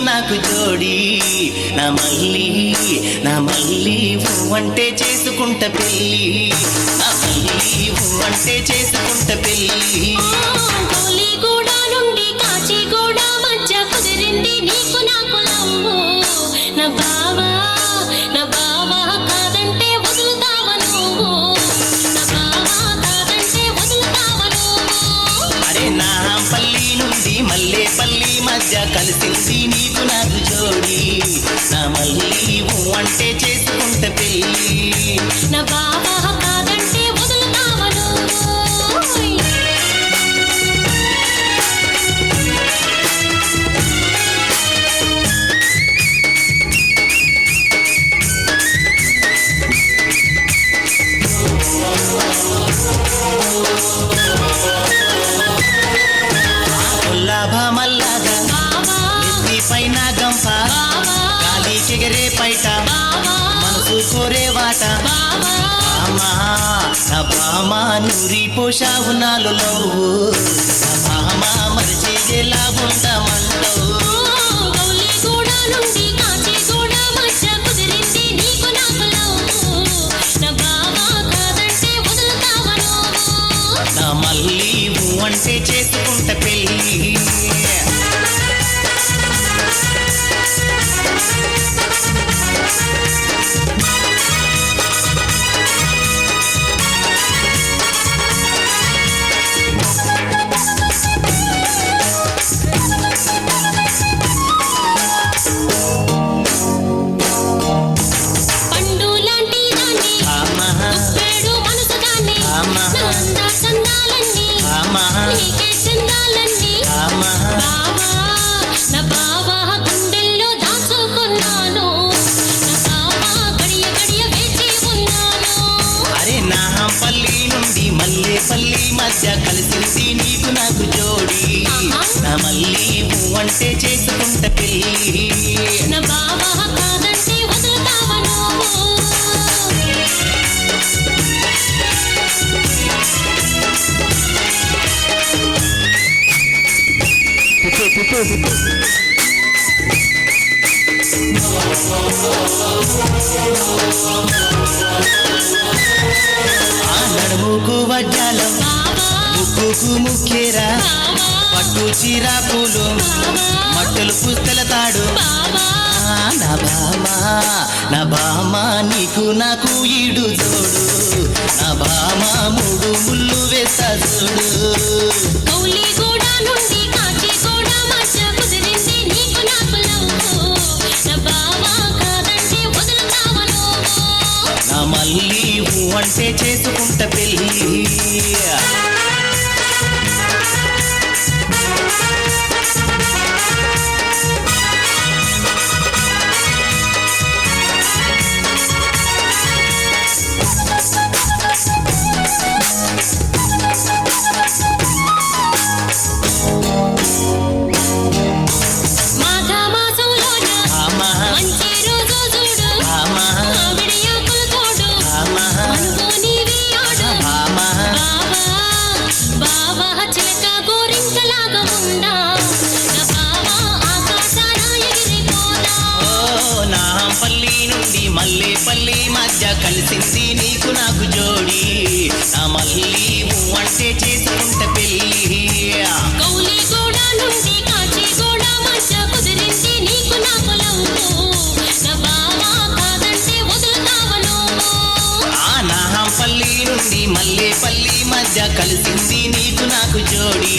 నాకు జోడి నా మళ్ళీ అంటే చేసుకుంట పెళ్ళి నా మళ్ళీ అంటే చేసుకుంట పెళ్ళి కోలిగూడ నుండి కాచిగూడ మధ్య కుదిరింది నీకు నాకు లవ్వు నా బావా కాదంటే వదులుతావా నువ్వు నా బావా కాదంటే వదులుతావా నువ్వు అరే నా పల్లి నుండి మల్లేపల్లి మధ్య కలిసింది నీకు నాకు జోడి నా మళ్ళీ అంటే చేసుకుంట పెళ్ళి నా బావా కాదంటే వదులుతావా నువ్వు మల్లాగా ఎత్తి పైన గంప గాలి చెగరే పైట మనసు కోరే వాట నా బామా నూరి పోషావు నాలులో నా బామా మరిచేలా ఉండమంటావు కోలిగూడ నుండి కాచిగూడ మధ్య కుదిరింది నీకు నాకు లవ్వు నా బావా కాదంటే వదులుతావా నువ్వు నా మళ్ళీ అంటే చేసుకుంట పెళ్ళి పండు లాంటి దాన్ని గుప్పెడు మనసు దాన్ని నా అందా చందాలన్నీ నీకే చందాలన్నీ నా బావా గుండెల్లో దాచుకున్నాను నా బావా గడియ వేచి ఉన్నాను అరే నా పల్లి నుండి మల్లేపల్లి మధ్య కలిసింది నీకు నాకు జోడి నా మళ్ళీ అంటే చేసుకుంట పెళ్ళి నా బావా కాదంటే వదులుతావా నువ్వు ఆ నడుముకు వడ్డాలం ముక్కుకు ముక్కేరా పట్టు చీరాకులు మట్టలు పుస్తల తాడు నా బామా నీకు నాకు ఈడు జోడు నా బామా మూడు ముళ్ళు వేస్తా చూడు కోలిగూడ నుండి కాచిగూడ మధ్య కుదిరింది నీకు నాకు లవ్వు నా బావా కాదంటే వదులుతావా నువ్వు నా మళ్ళీ అంటే చేసుకుంట పెళ్ళి మాఘమాసంలోన మంచి రోజు చూడు విడియాకులు తోడు మనుగో నీవి ఆడు బావా చిలక గోరింకలాగా ఉండా నా బావా ఆకాశాన ఎగిరిపోదా నా పల్లి నుండి మల్లేపల్లి మధ్య కలిసింది నీకు నాకు జోడి నా మళ్ళీ అంటే చేసుకుంట పెళ్ళి కోలిగూడ నుండి కాచిగూడ మధ్య కుదిరింది నీకు నాకు లవ్వు నా బావా కాదంటే వదులుతావా నువ్వు నా పల్లి నుండి మల్లేపల్లి మధ్య కలిసింది నీకు నాకు జోడి